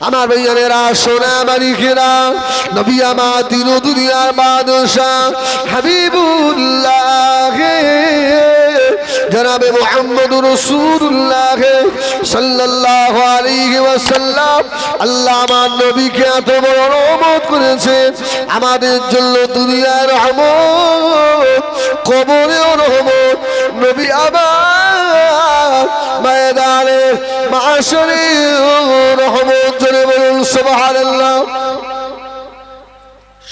আমার ভাইয়ানেরা সোনা মালিকেরা নবী আমার দিন দুনিয়ার বাদশাহ হাবিবুল্লাহ জনাবে মুহাম্মদুর রাসূলুল্লাহ সাল্লাল্লাহু আলাইহি ওয়াসাল্লাম আল্লাহ আমার নবীকে এত বড় রহমত করেছেন আমাদের জন্য দুনিয়ার রহমত কবরেও রহমত নবী আমার ময়দানে মাশরে রহমত জোরে বলুন সুবহানাল্লাহ।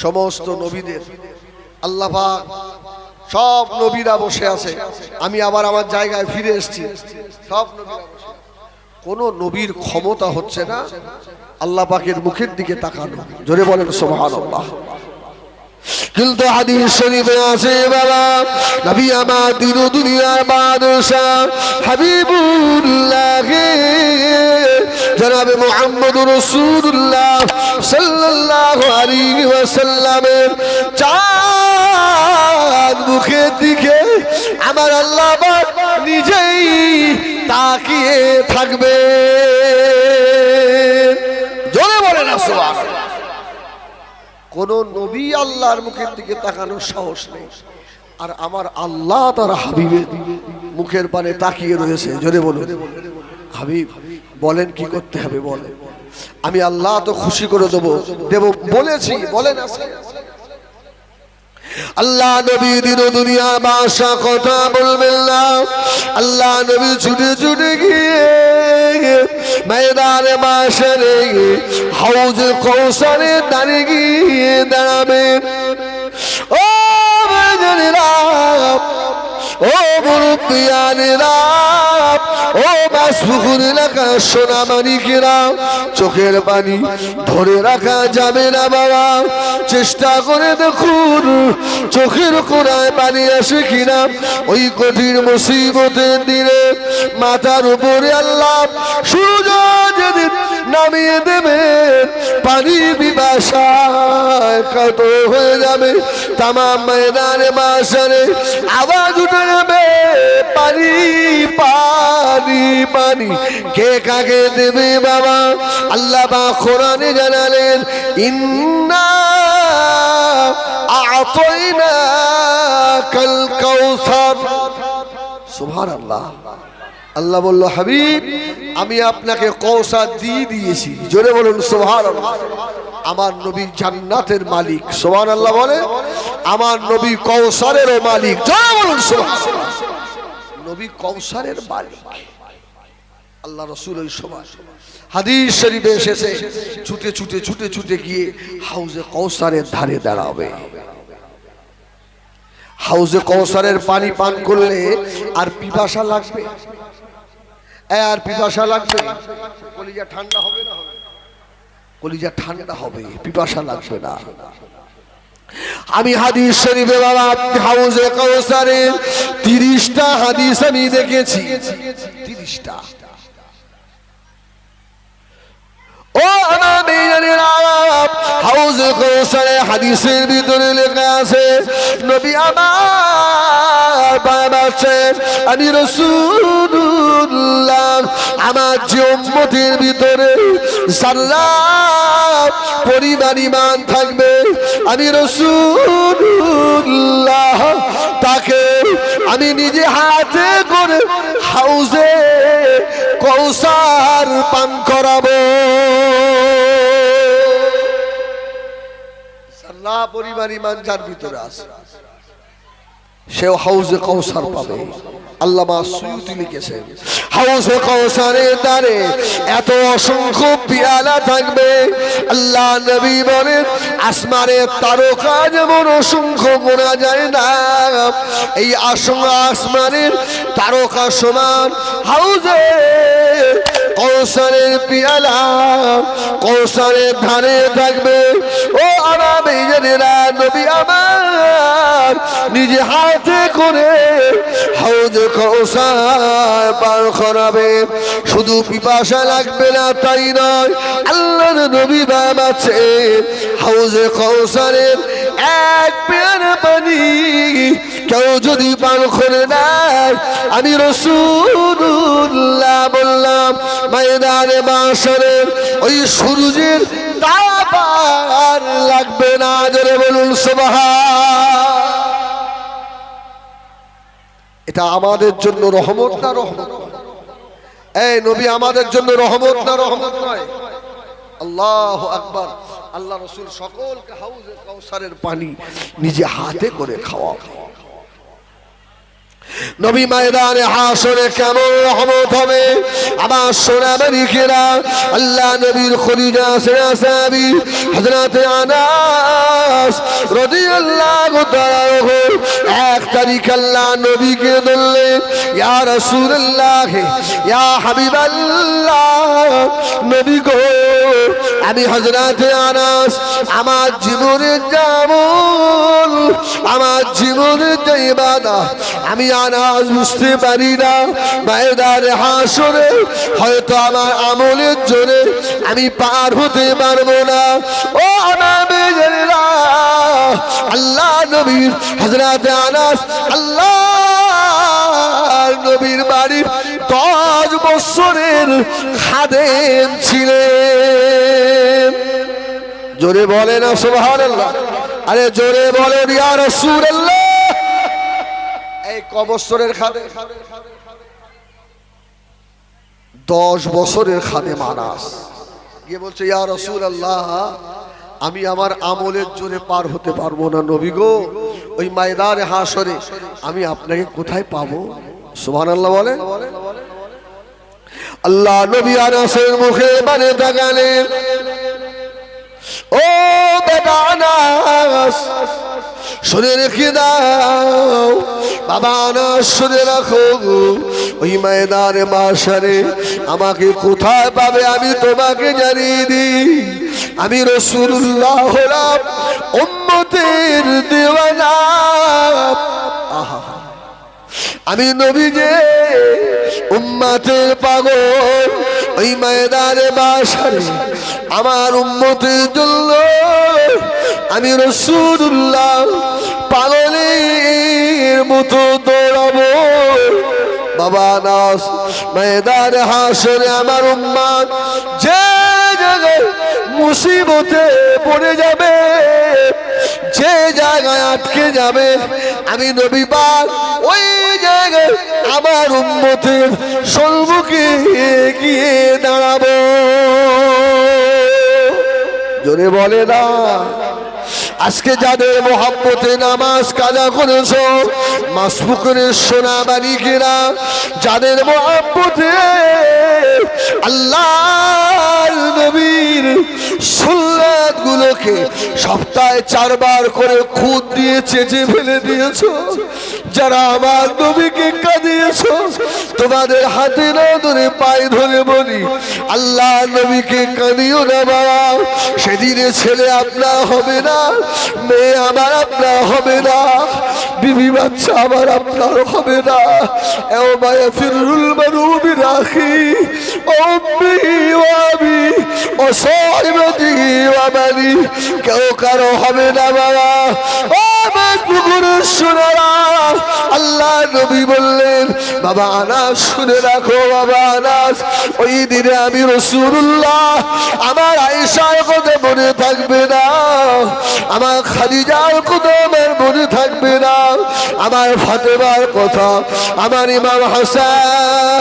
সমস্ত নবীদের আল্লাহ পাক সব নবীরা বসে আছে, আমি আবার আমার জায়গায় ফিরে এসেছি। সব নবীরা বসে, কোন নবীর ক্ষমতা হচ্ছে না আল্লাহ পাকের মুখের দিকে তাকানো, জোরে বলেন সুবহানাল্লাহ। কিন্তু হাদিস শরীফে আছে বাবা নবী আমার দিন দুনিয়ার বাদশাহ হাবিবুল্লাহ জনাবে মুহাম্মদুর রাসূলুল্লাহ সাল্লাল্লাহু আলাইহি ওয়াসাল্লামের চাঁদ মুখের দিকে আমার আল্লাহ পাক নিজেই তাকিয়ে থাকবে, জোরে বলেন না সুবহানাল্লাহ। কোন নবী আল্লাহর মুখের দিকে তাকানোর সাহস নেই, আর আমার আল্লাহ তার হাবিবের মুখের পানে তাকিয়ে রয়েছে, জোরে বলুন। হাবিব বলেন কি করতে হবে বলেন, আমি আল্লাহ তো খুশি করে দেব বলেছি, বলেন আছে আল্লাহ নবী দিন দুনিয়া বাদশা কথা বলবেন না। আল্লাহ নবী ছুটে ছুটে গিয়ে ময়দানে মাশরে হাউজে কাউসারে দাঁড়িয়ে গিয়ে দাঁড়াবেন। ও ভাইজানেরা, ও মুরব্বিয়ানেরা, ও বাসপুকুর এলাকার সোনা মানিকেরা, চোখের পানি ধরে রাখা যাবে না বাবা, চেষ্টা করে দেখুন চোখের কোণায় পানি আসে কিনা। ওই কঠিন মুসিবতের দিনে মাথার উপরে আল্লাহ সূর্য যেদিন নামিয়ে দেবেন পানি পিপাসায় কাতর হয়ে যাবে, তামাম ময়দানে মাশরে আওয়াজ উঠে যাবে পানি পানি পানি। কে কাকে দেবে বাবা? আল্লাহ পাক কোরআনে জানালেন ইন্না আ'তাইনাকাল কাউসার। সুবহানাল্লাহ। আল্লাহ বলল হাবিব আমি আপনাকে কৌসার দিয়ে দিয়েছি, জোরে বলুন সুবহানাল্লাহ। আমার নবী জান্নাতের মালিক, সুবহানাল্লাহ বলে। আমার নবী কৌসারেরও মালিক, জোরে বলুন সুবহানাল্লাহ। নবী কৌসারের মালিক, আল্লাহ রাসূল ওই সময় হাদিস শরীফে এসেছে ছুটে ছুটে ছুটে ছুটে গিয়ে হাউজে কৌসারের ধারে দাঁড়াবে। হাউজে কৌসারের পানি পান করলে আর পিপাসা লাগবে, আর পিপাসা লাগবে, কলিজা ঠান্ডা হবে না? কলিজা ঠান্ডা হবে, পিপাসা লাগবে না। আমি হাদিস শরীফে বাবা হাউজে কাউসারের 30টা হাদিস আমি দেখেছি, 30টা। ও আমার ভাইজানেরা, হাউজে কাউসারে হাদিসের ভিতরে লেখা আছে নবী আমার বাবাছেন আমি রাসূলুল্লাহ আমার যে উম্মতের ভিতরে সাল্লাল্লাহু পরিমাণ ঈমান থাকবে আমি রাসূলুল্লাহ তাকে আমি নিজে হাতে করে হাউজে কাউসার পান করাবো। সাল্লাল্লাহু পরিমাণ ঈমান যার ভিতরে আছে সেও হাউজে কাউসার পাবে। আল্লামা সুয়ুতি লিখেছেন হাউজে কাউসারের দ্বারে এত অসংখ্য পিয়ালা থাকবে, আল্লাহ নবী বলেন আসমানের তারকা যেমন অসংখ্য গোনা যায় না, এই আসমানের তারকা সমান হাউজে কাউসারের পিয়ালা কাউসারের ধারে থাকবে। ও আমার ভাইজানেরা, নবী আমার নিজে হাতে করে হাউজে কাউসার পান করাবে। শুধু পিপাসা লাগবে না তাই নয়, আল্লাহর নবী বাবাছে হাউজে কাউসারের এক পেয়ালা পানি কেউ যদি পান করে নেয় আমি রাসূলুল্লাহ রাসূলুল্লাহ বললাম ময়দানে মাশরে ওই সূর্যের তাপ আর লাগবে না। জোরে বলুন সুবহান। এটা আমাদের জন্য রহমত না রহমত? এই নবী আমাদের জন্য রহমত না রহমত নয়? আল্লাহু আকবার। আল্লাহ রাসূল সকলকে হাউজে কাউসারের পানি নিজে হাতে করে খাওয়া। নবী ময়দানে হাসরে কেমন রহমত হবে আমার সোনামানিকেরা। আল্লাহ নবীর খলিজা সাহাবী হযরত আনাস রাদিয়াল্লাহু তাআলা এক তারিখ আল্লাহ নবীকে বললেন ইয়া রাসূলুল্লাহ ইয়া হাবিবাল্লাহ, নবী গো আমি হযরত আনাস আমার জীবনের আমল, আমার জীবনের যে ইবাদত আমি আনাস বুঝতে পারি না। ময়দানে হাসরে হয়তো আমার আমলের জন্য আমি পার হতে পারবো না। ও নবীরা, আল্লাহ নবীর হযরত আনাস আল্লাহ নবীর বাড়ির 10 বছরের খাদেম ছিলেন। জোরে বলেন না সুবহানাল্লাহ। আরে জোরে বলেন ইয়া রাসূলুল্লাহ। এই ক বছরের খাদেম? 10 বছরের খাদেম আনাস গিয়ে বলছে ইয়া রাসূলুল্লাহ আমি আমার আমলের জোরে পার হতে পারবো না নবী গো, ওই ময়দানে হাসরে আমি আপনাকে কোথায় পাবো? সুবহানাল্লাহ বলে। আল্লাহ নবী আনাসের মুখে মানে তাকালেন, ও বেটা আনাস শুনে রেখে দাও, বাবা আনাস শুনে রাখো, ওই ময়দানে মাশারে আমাকে কোথায় পাবে আমি তোমাকে জানিয়ে দিই। আমি রাসূলুল্লাহ হলাম উম্মতের দেওয়ানা। আহা, আমি নবী যে উম্মতের পাগল। ওই ময়দানে মাশারে আমার উম্মতের জন্য আমি রাসূলুল্লাহ পাগলের মতো দৌড়াবো। বাবা আনাস ময়দানে হাসরে আমার উম্মত যে জায়গায় মুসিবতে পড়ে যাবে, যে জায়গায় আটকে যাবে, আমি নবী পাক ওই জায়গায় আমার উম্মতের সম্মুখে গিয়ে দাঁড়াবো। জোরে বলে না। আজকে যাদের মোহাব্বতে নামাজ কাজা করেছো, মাসবুকের সোনা বাড়িকেরা, যাদের মোহাব্বতে আল্লাহর নবীর সুন্নাত গুলোকে সপ্তাহে 4 বার করে খুদ দিয়ে চেঁচে ফেলে দিয়েছো, যারা আমার নবীকে কাঁদিয়েছো, তোমাদের হাতে না ধরে পায়ে ধরে বলি আল্লাহ নবীকে কাঁদিও না বাবা। সেদিনে ছেলে আপনার হবে না, মেয়ে আমার আপনার হবে না, বিবি বাচ্চা আমার আপনার হবে না। এও মায়া ফিরুল মারুবি রাখি ও উম্মি ওয়া আবি ও সাহিবাতি ওয়া বানি, কেউ কারো হবে না বাবা। ও পুকুরের সোনারা, আল্লাহ নবী বললেন বাবা আনাস শুনে রাখো, বাবা আনাস ওই দিনে আমি রাসূলুল্লাহ আমার আয়েশার কথা মনে থাকবে না, আমার খাদিজার কথা আমার মনে থাকবে না, আমার ফাতেমার কথা, আমার ইমাম হাসান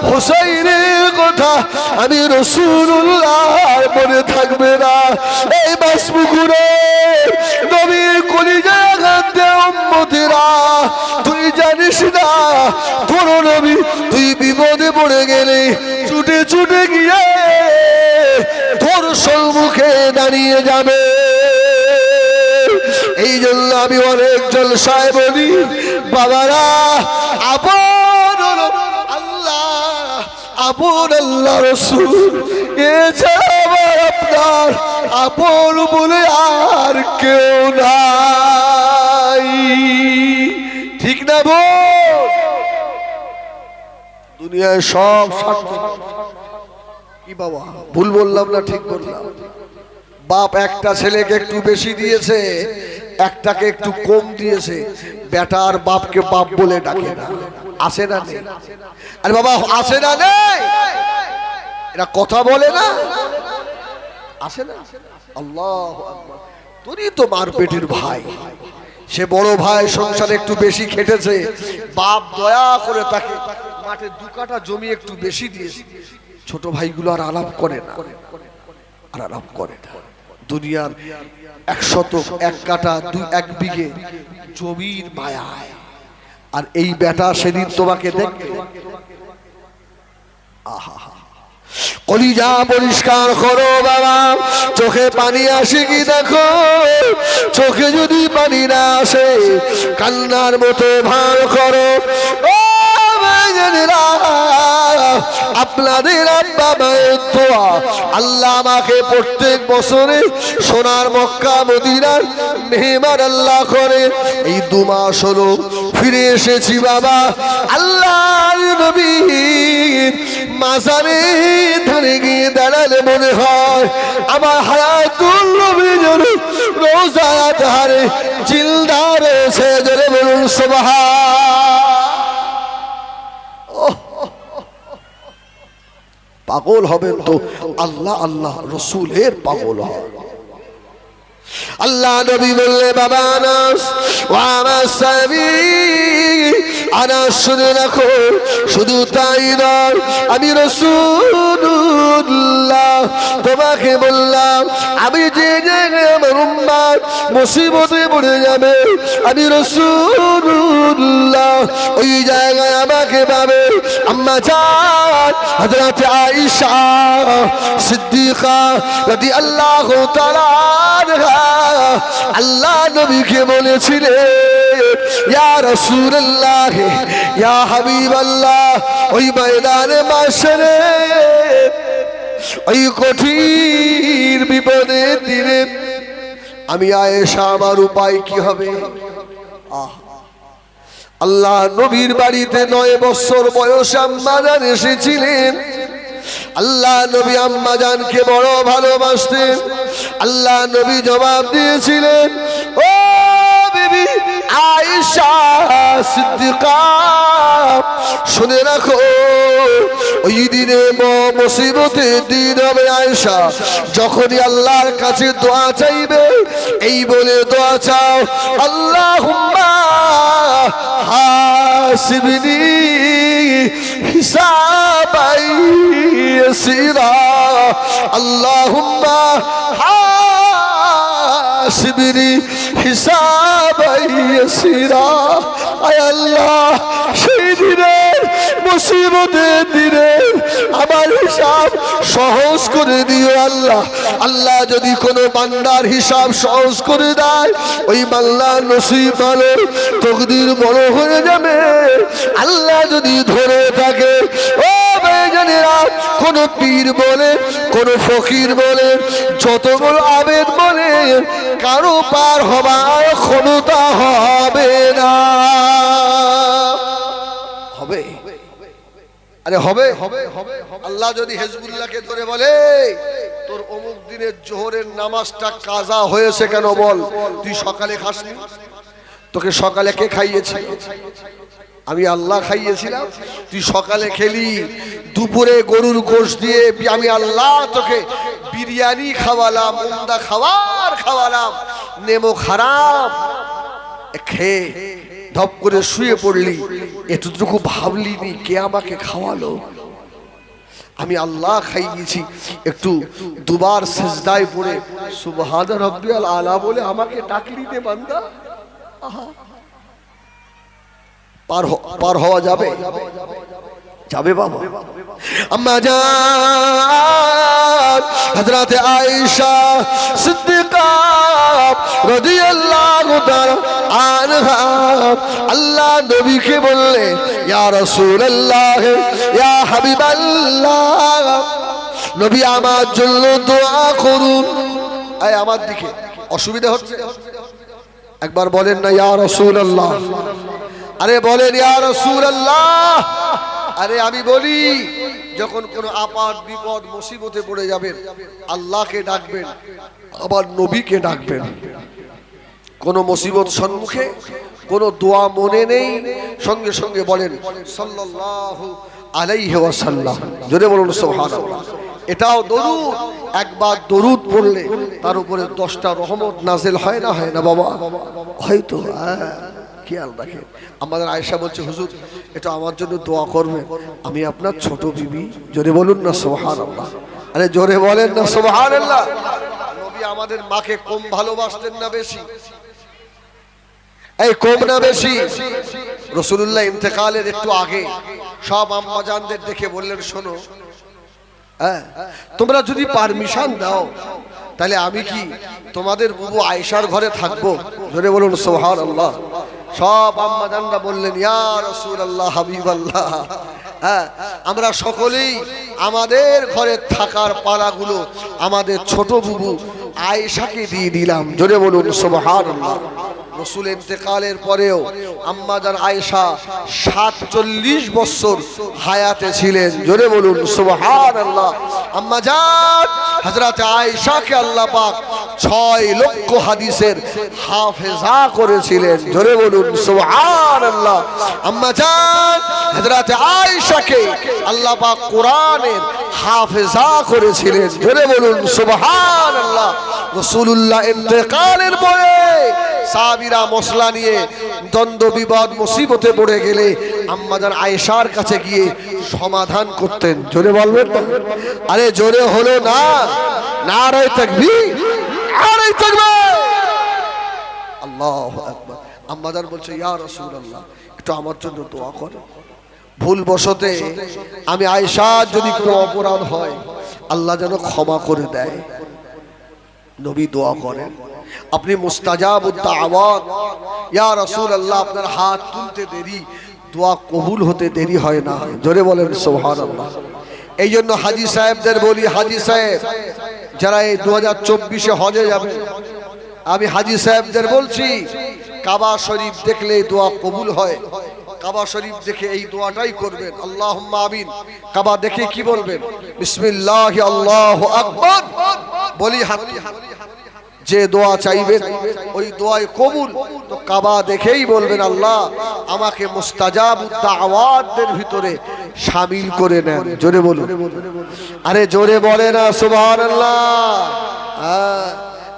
হুসাইনের কথা আমি রাসূলুল্লাহ মনে থাকবে না। এই মাসপুকুরে নবীর কলিজা গান্ধে উম্মতেরা, তুই জানিস না তোর নবী তুই বিপদে পড়ে গেলে ছুটে ছুটে গিয়ে তোর সম্মুখে দাঁড়িয়ে যাবে। এই জন্য আমি অনেক জলসায় বলি বাবারা, আপন আল্লাহ, আপন আল্লাহ রাসূল এছাড়া আমার আপনার আপন বলে আর কেউ নাই। ঠিক না বল? দুনিয়ায় সব কি বাবা ভুল বললাম না ঠিক বললাম? বাপ একটা ছেলেকে একটু বেশি দিয়েছে, একটাকে একটু কম দিয়েছে, বেটা আর বাপকে বাপ বলে ডাকে না। আসে না নেই? আরে বাবা আসে না নেই? এরা কথা বলে না, আসে না? আল্লাহু আকবার। তোরই তো মার পেটের ভাই, সে বড় ভাই সংসারে একটু বেশি খেটেছে, বাপ দয়া করে তাকে মাঠে 2 কাঠা জমি একটু বেশি দিয়েছে। ছোট ভাইগুলো আর আলাপ করে না, আর আলাপ করে না। দুনিয়ার 1 কাঠা 1 বিঘে জমির মায়ায়। আর এই বেটা সেদিন তোমাকে দেখবে, আহা, কলিজা পরিষ্কার করো বাবা, চোখে পানি আসে কি দেখো। চোখে যদি পানি না আসে কান্নার মতো ভার করো। ও ভাইজানেরা, আপনাদের আব্বা মায়ের দোয়া আল্লাহ আমাকে প্রত্যেক বছরে সোনার মক্কা মদিনার মেহমান আল্লাহ করে। এই 2 মাস হলো ফিরে এসেছি বাবা। আল্লাহর নবীর মাজারে ধারে গিয়ে দাঁড়ালে মনে হয় আমার হায়াতুল নবী যেন রোজার ধারে জিন্দা রয়েছে। জোরে বলুন সুবহান। পাগল হবেন তো আল্লাহ আল্লাহ রসুলের পাগল হয়। আল্লাহ নবী বললে বাবা আনাস, ও আমার সাহাবী আনাস শুনে রাখো, শুধু তাই নয় আমি রাসূলুল্লাহ তোমাকে বললাম, আমি যে জায়গায় আমার উম্মত মুসিবতে পড়ে যাবে আমি রাসূলুল্লাহ ওই জায়গায় আমাকে পাবে। আম্মা জান হযরত আয়েশা সিদ্দিকা রাদিয়াল্লাহু তাআলা আল্লাহ নবীকে বলেছিলেন, ইয়া রাসূলুল্লাহ ইয়া হাবিবাল্লাহ, ওই ময়দানে মাশরে ওই কঠিন বিপদের দিনে আমি আয়েশা আমার উপায় কি হবে। আল্লাহ নবীর বাড়িতে 9 বছর বয়সে আম্মা জান এসেছিলেন। আল্লাহ নবী আম্মা জানকে বড় ভালোবাসতেন। আল্লাহ নবী জবাব দিয়েছিলেন, ও বিবি আয়েশা সিদ্দিকা শুনে রাখো, ওই দিনে মুসিবতের দিন হবে আয়েশা, যখনই আল্লাহর কাছে দোয়া চাইবে এই বলে দোয়া চাও, আল্লাহুম্মা হাসিবনি হিসাবাই ইয়াসিরা, আল্লাহুম্মা হাসিবনি হিসাবাই ইয়াসিরা। আয় আল্লাহ, সেই দিনের মুসিবতের দিনে আমার হিসাব সহজ করে দিও আল্লাহ। আল্লাহ যদি কোনো বান্দার হিসাব সহজ করে দেয় ওই বান্দার নসিব ভালো, তকদির বড় হয়ে যাবে। আল্লাহ যদি ধরে থাকে, ও ভাইজানেরা, কোন পীর বলে কোন ফকির বলে যত বড় আবেদ বলে কারো পার হবার ক্ষমতা হবে না। হবে, আরে হবে। আল্লাহ যদি হিজবুল্লাহকে ধরে বলে তোর অমুক দিনের জোহরের নামাজটা কাজা হয়েছে কেন বল, তুই সকালে খাসনি, তোকে সকালে কে খাইয়েছে? আমি আল্লাহ খাইয়েছিলাম। তুই সকালে খেলি, দুপুরে গরুর গোশত দিয়ে আমি আল্লাহ তোকে বিরিয়ানি খাওয়ালাম, উমদা খাবার খাওয়ালাম, নেমো খারাপ খেয়ে ধপ করে শুয়ে পড়লি, এতটুকু ভাবলিনি কে আমাকে খাওয়ালো? আমি আল্লাহ খাইয়েছি। একটু দুবার সিজদায় পড়ে সুবহান রাব্বিয়াল আলা বলে আমাকে ডাকলি দে বান্দা। পার হওয়া যাবে? যাবে বাবা। আম্মা জান হযরত আয়েশা সিদ্দিকা রাদিয়াল্লাহু তাআলা আনহা আল্লাহ নবীকে বললেন, ইয়া রাসূলুল্লাহ ইয়া হাবিবাল্লাহ, নবী আমার জন্য দোয়া করুন। এই আমার দিকে অসুবিধা হচ্ছে? একবার বলেন না ইয়া রাসূলুল্লাহ। আরে বলেন ইয়া রাসূলুল্লাহ। আরে আমি বলি, যখন কোনো আপাত বিপদ মুসিবতে পড়ে যাবেন আল্লাহকে ডাকবেন, আবার নবীকে ডাকবেন। কোন মুসিবত সম্মুখে কোনো দোয়া মনে নেই, সঙ্গে সঙ্গে বলেন সাল্লাল্লাহু আলাইহি ওয়াসাল্লাম, জোরে বলুন সুবহানাল্লাহ। এটাও দরুদ, একবার দরুদ পড়লে তার উপরে 10টা রহমত নাজিল হয় না, হয় না বাবা? হয়তো খেয়াল রাখেন। আমাদের আয়েশা বলছে, হুজুর এটা আমার জন্য দোয়া করবেন, আমি আপনার ছোট বিবি। জোরে বলুন না সুবহানাল্লাহ। আরে জোরে বলেন না সুবহানাল্লাহ। নবী আমাদের মাকে কম ভালোবাসতেন না বেশি? এই কম না বেশি? রাসূলুল্লাহ ইন্তেকালের একটু আগে সব আম্মাজানদের দেখে বললেন, শোনো, তোমরা যদি পারমিশন দাও তাহলে আমি কি তোমাদের বুবু আয়েশার ঘরে থাকবো? জোরে বলুন সুবহানাল্লাহ। সব আম্মাজানরা বললেন, ইয়া রাসূলুল্লাহ, হাবিবাল্লাহ, আমরা সকলেই আমাদের ঘরে থাকার পালাগুলো আমাদের ছোট বুবু আয়েশাকে দিয়ে দিলাম। জোরে বলুন সুবহানাল্লাহ। রাসূল ইন্তেকালের পরেও আম্মাজান আয়েশা 47 বছর হায়াতে ছিলেন। জোরে বলুন সুবহানাল্লাহ। আম্মাজান হযরত আয়েশাকে আল্লাহ পাক 6 লক্ষ হাদিসের হাফেজা করেছিলেন। জোরে বলুন সুবহানাল্লাহ। আম্মাজান হযরত আয়েশাকে আল্লাহ পাক কোরআনের হাফেজা করেছিলেন। জোরে বলুন সুবহানাল্লাহ। রাসূলুল্লাহ ইন্তেকালের পরে সাহাবীরা মশলা নিয়ে দ্বন্দ্ব বিবাদ মুসিবতে পড়ে গেলে আম্মাজান আয়েশার কাছে গিয়ে সমাধান করতেন। জোরে বলবেন না? আরে জোরে হলো না? নারায়ে তাকবীর, নারায়ে তাকবীর, আল্লাহু আকবার। আম্মাজান বলছে, ইয়া রাসূলুল্লাহ একটু আমার জন্য দোয়া করেন। ভুল বশতে আমি আয়েশার যদি কোনো অপরাধ হয় আল্লাহ যেন ক্ষমা করে দেয়। নবী দোয়া করেন, আপনি মুস্তাজাবুদ দাওয়াত, ইয়া রাসূলুল্লাহ আপনার হাত তুলতে দেরি, দোয়া কবুল হতে দেরি হয় না। জোরে বলেন সুবহানাল্লাহ। এই জন্য হাজী সাহেবদের বলি, হাজী সাহেব যারা এই 2024-এ হজে যাবে, আমি হাজী সাহেবদের বলছি, কাবা শরীফ দেখলে দোয়া কবুল হয়। কাবা শরীফ দেখে এই দোয়াটাই করবেন, আল্লাহুম্মা আমিন। কাবা দেখে কি বলবেন? বিসমিল্লাহ আল্লাহু আকবার বলি, যে দোয়া চাইবেন ওই দোয়ায় কবুল। তো কাবা দেখেই বলবেন, আল্লাহ আমাকে মুস্তাজাবুদ দাওয়াতদের ভিতরে শামিল করে নেন। জোরে বলুন, আরে জোরে বলে না সুবহানাল্লাহ।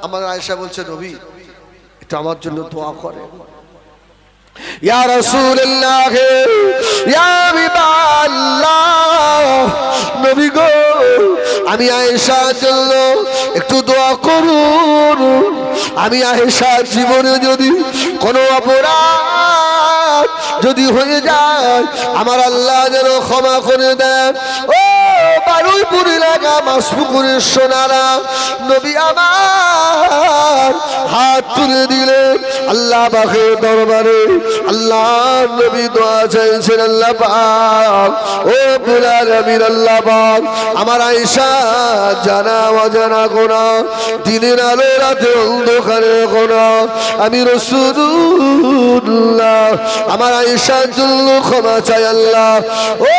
আমার আয়েশা বলছে, নবী এটা আমার জন্য দোয়া করে। ইয়া রাসূলুল্লাহ, ইয়া হাবিবাল্লাহ, নবী গো আমি আয়েশার জন্য একটু দোয়া করুন। আমি আয়েশার জীবনে যদি কোনো অপরাধ যদি হয়ে যায় আমার আল্লাহ যেন ক্ষমা করে দেন। ও বারুইপুর এলাকা মাসপুকুরের সোনারা, নবী আমার হাত তুলে দিলেন আল্লাহ পাকের দরবারে। আল্লাহ নবী দোয়া চাইছেন, আল্লাহ পাক ও রব্বুল আলামিন, আল্লাহ পাক আমার আয়েশা জানা অজানা গুনাহ, দিনের আলো রাতে অন্ধকারের গুনাহ আমি রাসূলুল্লাহ আমার আয়েশার জন্য ক্ষমা চাই। আল্লাহ ও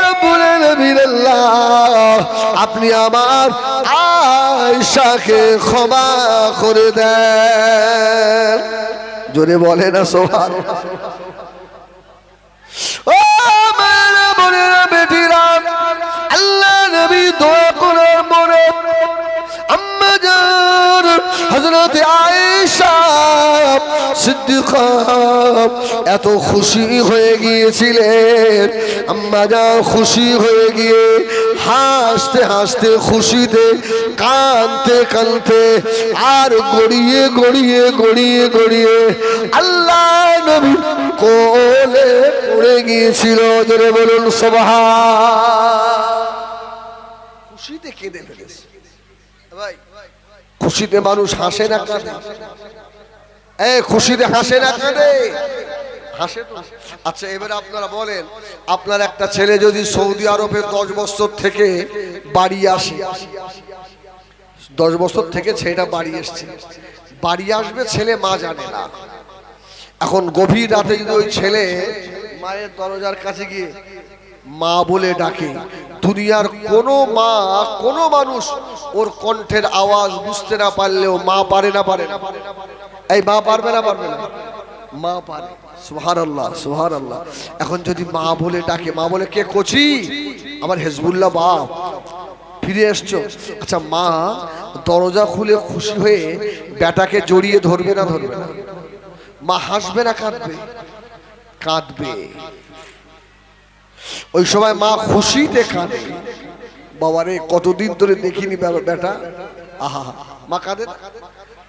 রব্বুল আলামিন, আল্লাহ আপনি আমার আয়েশাকে ক্ষমা করে দেন। জোরে বলে না সুবহানাল্লাহ। ও মেরে বোনেরা বেটিরা, আল্লাহ নবী দোয়া করার পরে আম্মাজান হযরত আয়েশা সিদ্দিকা এত খুশি হয়ে গিয়েছিলেন। আম্মাজান খুশি হয়ে গিয়ে হাসতে হাসতে, খুশিতে কাঁদতে কাঁদতে আর গড়িয়ে গড়িয়ে গড়িয়ে গড়িয়ে আল্লাহ নবী কোলে পড়ে গিয়েছিল। জোরে বলুন সুবহান। খুশিতে কেঁদে ফেলেছে ভাই। খুশিতে মানুষ হাসে না কাঁদে? খুশিতে হাসে না কাঁদে? হাসে তো। আচ্ছা এবার আপনারা বলেন, আপনার একটা ছেলে যদি সৌদি আরবে 10 বছর থেকে বাড়ি আসে, 10 বছর থেকে ছেলেটা বাড়ি এসছে, বাড়ি আসবে ছেলে মা জানে না। এখন গভীর রাতে যদি ওই ছেলে মায়ের দরজার কাছে গিয়ে মা বলে ডাকে, দুনিয়ার কোনো মা, কোনো মানুষ ওর কণ্ঠের আওয়াজ বুঝতে না পারলেও মা পারে না, পারে না? এই মা পারবে না, পারবে না? মা পারে। সুবহানাল্লাহ সুবহানাল্লাহ। এখন যদি মা বলে ডাকে, মা বলে কে কচি, আমার হেজবুল্লাহ বাপ ফিরে এসছো। আচ্ছা মা দরজা খুলে খুশি হয়ে বেটাকে জড়িয়ে ধরবে না ধরবে না? মা হাসবে না কাঁদবে? কাঁদবে। ওই সময় মা খুশিতে কাঁদে, বাবারে কতদিন ধরে দেখিনি বেটা, আহা মা কাঁদে না,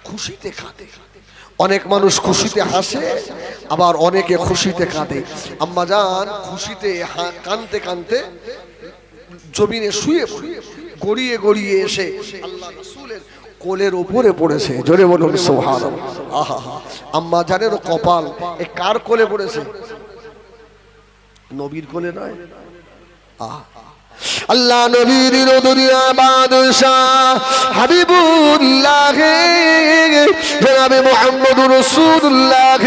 খুশিতে কাঁদে। অনেক মানুষ খুশিতে হাসে, আবার অনেকে খুশিতে কাঁদে। আম্মা জান খুশিতে কাঁদতে কাঁদতে জমিনে শুয়ে গড়িয়ে গড়িয়ে এসে আল্লাহ রাসূলের কোলের উপরে পড়েছে। জোরে বলুন সুবহানাল্লাহ। আহা আম্মা জানের কপাল এ কার কোলে পড়েছে? নবীর কোলে নয়। আহা আল্লাহ নবীর দুনিয়া বাদশাহ হাবিবুল্লাহ জনাবে মুহাম্মদুর রাসূলুল্লাহ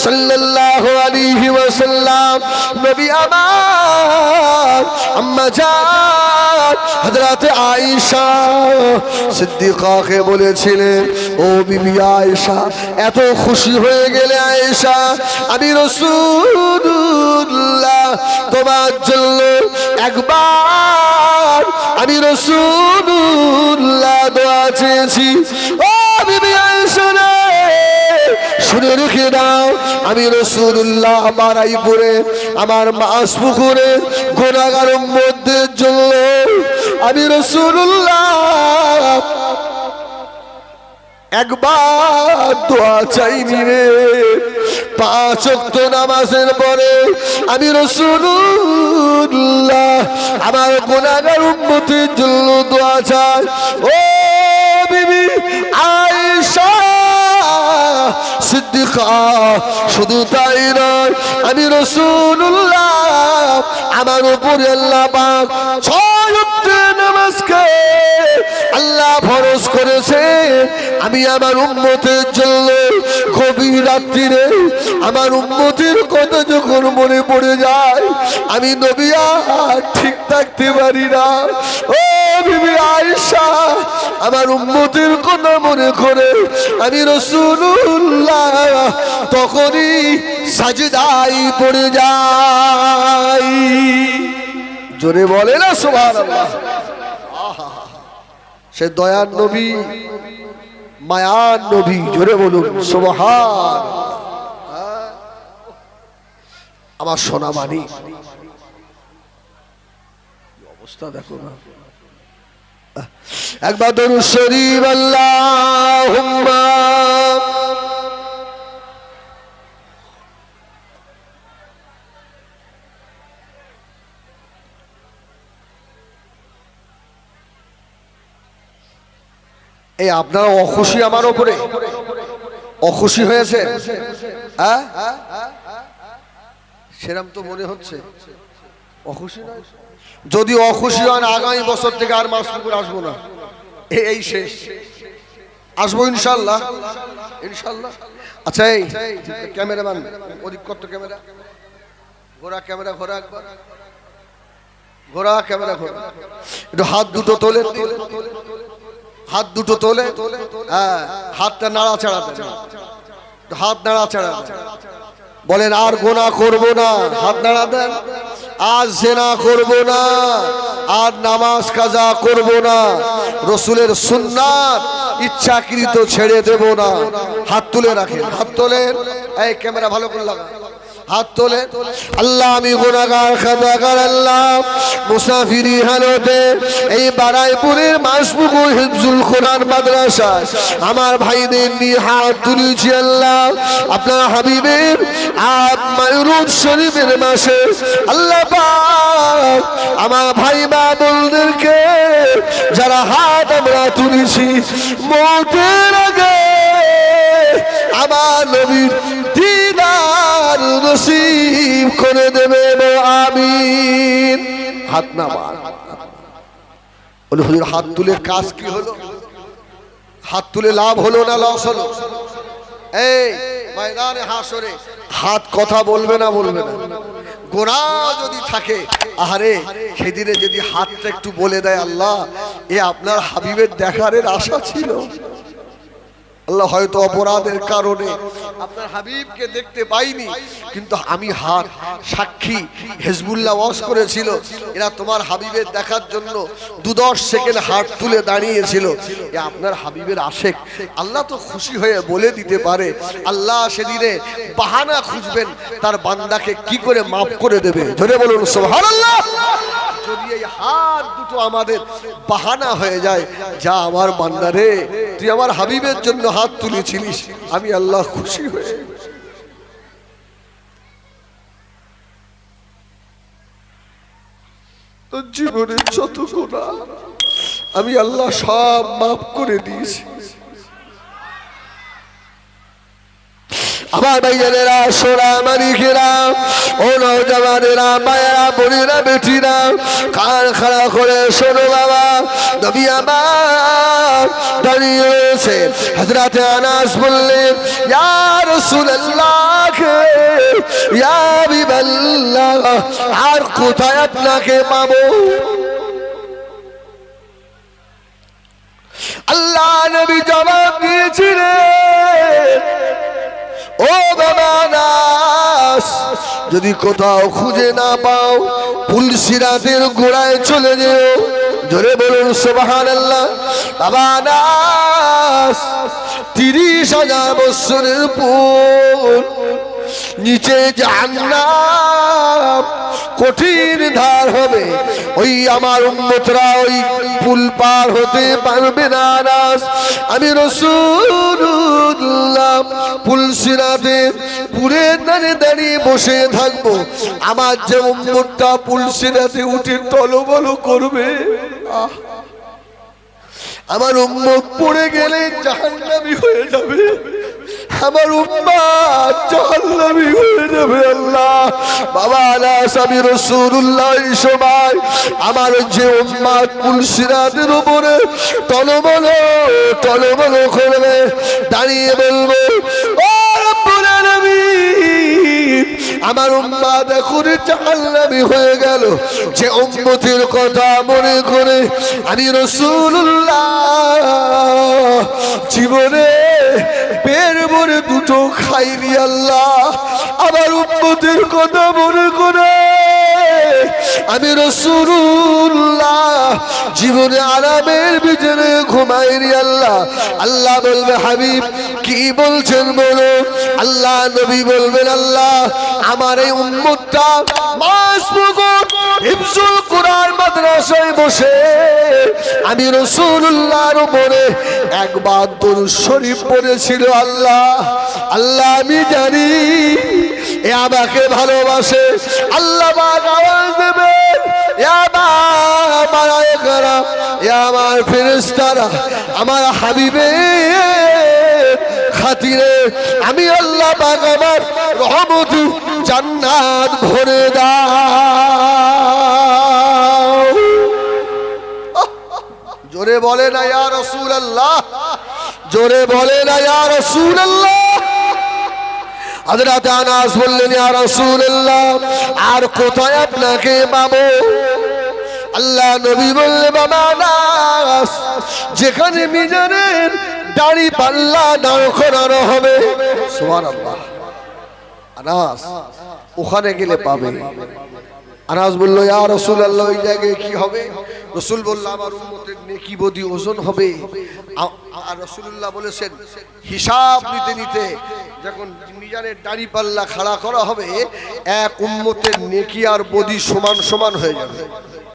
সাল্লাল্লাহু আলাইহি ওয়াসাল্লাম নবী আমার আম্মা জান হযরত আয়েশা সিদ্দিকাকে বলেছিলেন, ও বিবি আয়েশা এত খুশি হয়ে গেলে আয়েশা, আমি রাসূলুল্লাহ তোমার জন্য একবার আমি রাসূলুল্লাহ দোয়া চেয়েছি। ও বিবি আয়েশা শুনে রেখে দাও, আমি রাসূলুল্লাহ বারাইপুরে আমার মাস পুকুরে গুনাহগার উম্মতদের জন্য আমি রাসূলুল্লাহ একবার দোয়া চাইনি রে। 5 ওয়াক্ত নামাজের পরে আমি রাসূলুল্লাহ আমার গুনাহগার উম্মতের জন্য দোয়া চাই। ও বিবি আয়েশা সিদ্দিকা শুধু তাই নয়, আমি রাসূলুল্লাহ আমার উপরে আল্লাহ পাক 6 ওয়াক্ত নামাজকে আল্লাহ ফরজ করেছে। আমি আমার উম্মতের জন্য গভীর রাত্রিরে আমার উম্মতের কথা যখন মনে পড়ে যায়, আমি নবী আর ঠিক থাকতে পারি না। ও বিবি আয়েশা আমার উম্মতের কথা মনে করে আমি রাসূলুল্লাহ তখনই সাজদায় পড়ে যাই। জোরে বলে না সুবহানাল্লাহ। সে দয়ার নবী, মায়ার নবী, জোরে বলুন সুবহানাল্লাহ। আমার সোনা মানি অবস্থা দেখো না। একবার দরুদ শরীফ আল্লাহুম্মা এই আপনারা অখুশি আমার উপরে? অখুশি হয়েছে? হ্যাঁ সেরকম তো মনে হচ্ছে। অখুশি নয়? যদি অখুশি হন আগামী বছর থেকে আর মাস পুকুর আসবো না, এই শেষ। আসবো ইনশাল্লাহ ইনশাল্লাহ। আচ্ছা এই ক্যামেরাম্যান ওদিক কত ক্যামেরা ঘোরা, ক্যামেরা ঘোরা, একবার ঘোরা, ক্যামেরা ঘোরা। একটু হাত দুটো তোলে, হাত দুটো তোলে, হ্যাঁ হাতটা নাড়াচাড়া দেন, হাত নাড়াচাড়া বলেন আর গুনাহ করব না। হাত নাড়া দেন। আজ জিনা করব না, আর নামাজ কাজা করব না, রাসূলের সুন্নাত ইচ্ছাকৃত ছেড়ে দেব না। হাত তুলে রাখেন, হাত তোলেন। এই ক্যামেরা ভালো করে লাগা, হাত তোলে। আল্লাহ আমি গুনাহগার খাতাকার, আল্লাহ মুসাফিরি হালতে এই বারাইপুরের মাসপুকুর হিফজুল কোরআন মাদ্রাসা আমার ভাইদের নিয়ে হাত তুলেছি। আল্লাহ আপনার হাবিবের মায়রুদ শরীফের মাসে আল্লাহ পাক আমার ভাই মা বোনদেরকে যারা হাত আমরা তুলেছি, মওতের আগে আমার নবীর দিদার নসিব করে দেবেন, আমিন। হাত না বার বলে হুজুর হাত তুলে কাজ কি হলো? হাত তুলে লাভ হলো না লস হলো? এই ময়দানে হাসরে হাত কথা বলবে না, বলবে না। গুনাহ যদি থাকে, আহারে সেদিনে যদি হাতটা একটু বলে দেয় আল্লাহ এ আপনার হাবিবের দেখারের আশা ছিল, আল্লাহ হয়তো অপরাধের কারণে আপনার হাবিবকে দেখতে পাইনি, কিন্তু আমি হাত সাক্ষী হিজবুল্লাহ ওয়াজ করেছিল, এরা তোমার হাবিবের দেখার জন্য 2-10 সেকেন্ড হাত তুলে দাঁড়িয়েছিল। এ আপনার হাবিবের আশেক। আল্লাহ তো খুশি হয়ে বলে দিতে পারে, আল্লাহ সেদিনে বাহানা খুঁজবেন তার বান্দাকে কি করে মাফ করে দেবে। ধরে বলুন সুবহানাল্লাহ। যদি এই হাত দুটো আমাদের বাহানা হয়ে যায়, যা আমার বান্দা রে, তুই আমার হাবিবের জন্য হাত তুলেছিলিস, আমি আল্লাহ খুশি হয়ে তোর জীবনের যত গুনাহ আমি আল্লাহ সব মাফ করে দিয়েছি। আমার ভাইয়েরা, সোনা মালিকেরা, ও নওজওয়ানেরা, মায়েরা, বোনেরা, বেটিরা, কান খাড়া করে শোনো বাবা। নবী আমার দাঁড়িয়ে রয়েছে। হযরত আনাস বললেন, ইয়া রাসূলুল্লাহ, ইয়া হাবিবাল্লাহ, আর কোথায় আপনাকে পাবো? আল্লাহ নবী জবাব দিয়েছিলেন, ও বাবা আনাস, যদি কোথাও খুঁজে না পাও পুলসিরাতের গোড়ায় চলে যেও। জোরে বলুন সুবহানাল্লাহ। বাবা আনাস 30,000 বছরের পর নিচে জাহান্নাম কঠিন ধার হবে, ওই আমার উম্মতরা ওই পুল পার হতে পারবে না। আনাস, আমি রাসূলুল্লাহ পুলসিরাতে পুরের ধারে দাঁড়িয়ে বসে থাকবো, আমার যে উম্মতটা পুলসিরাতে উঠে টলমল করবে, আমার উম্মত পড়ে গেলে জাহান্নামী হয়ে যাবে, আমার উম্মত জাহান্নামী হয়ে যাবে। আল্লাহ বাবা আনাস, আমি রাসূলুল্লাহ এই সময় আমার যে উম্মত পুলসিরাতের উপরে টলমল করবে, দাঁড়িয়ে বলবো, ও রব্বুল আলামিন, আমার উম্মত এখন জাহান্নামী হয়ে গেল। যে উম্মতের কথা মনে করে আমি রাসূলুল্লাহ জীবনে পেট ভরে দুটো খাইনি, আল্লাহ আমার উম্মতের কথা মনে করে আমি রাসূলুল্লাহ জীবনে আরামের বিছানে ঘুমাইনি। আল্লাহ আল্লাহ বলবে, হাবিব কি বলছেন বলো। আল্লাহ নবী বলবেন, আল্লাহ আমার এই উম্মতটা মাস পুকুর হিফজুল কুরআন মাদ্রাসায় বসে আমি রাসূলুল্লাহর উপরে একবার দরুদ শরীফ পড়েছিল। আল্লাহ আল্লাহ আমি জানি এ আমাকে ভালোবাসে। আল্লাহ পাক আওয়াজ দেবেন, মালায়েকারা, আমার ফেরেশতারা, আমার হাবিবের খাতিরে আমি আল্লাহ পাক আমার রহমত জান্নাত ভরে দাও। জোরে বলে না ইয়া রাসূলুল্লাহ, জোরে বলে না ইয়া রাসূলুল্লাহ। হযরত আনাস বললেন, ইয়া রাসূলুল্লাহ, আর কোথায় আপনাকে পাবো? আল্লাহ নবী বললেন, বাবা আনাস, যেখানে মিজানের দাড়ি পাল্লা দাঁড় করানো হবে, সুবহানাল্লাহ, আনাস ওখানে গেলে পাবে। আনাস বলল, ইয়া রাসূলুল্লাহ, ওই জায়গায় কি হবে? রাসূল বলল, আমার উম্মতের নেকি বদি ওজন হবে। আর রাসূলুল্লাহ বলেছেন, হিসাব নিতে নিতে যখন মিজানের দাড়ি পাল্লা খাড়া করা হবে, এক উম্মতের নেকি আর বদি সমান সমান হয়ে যাবে।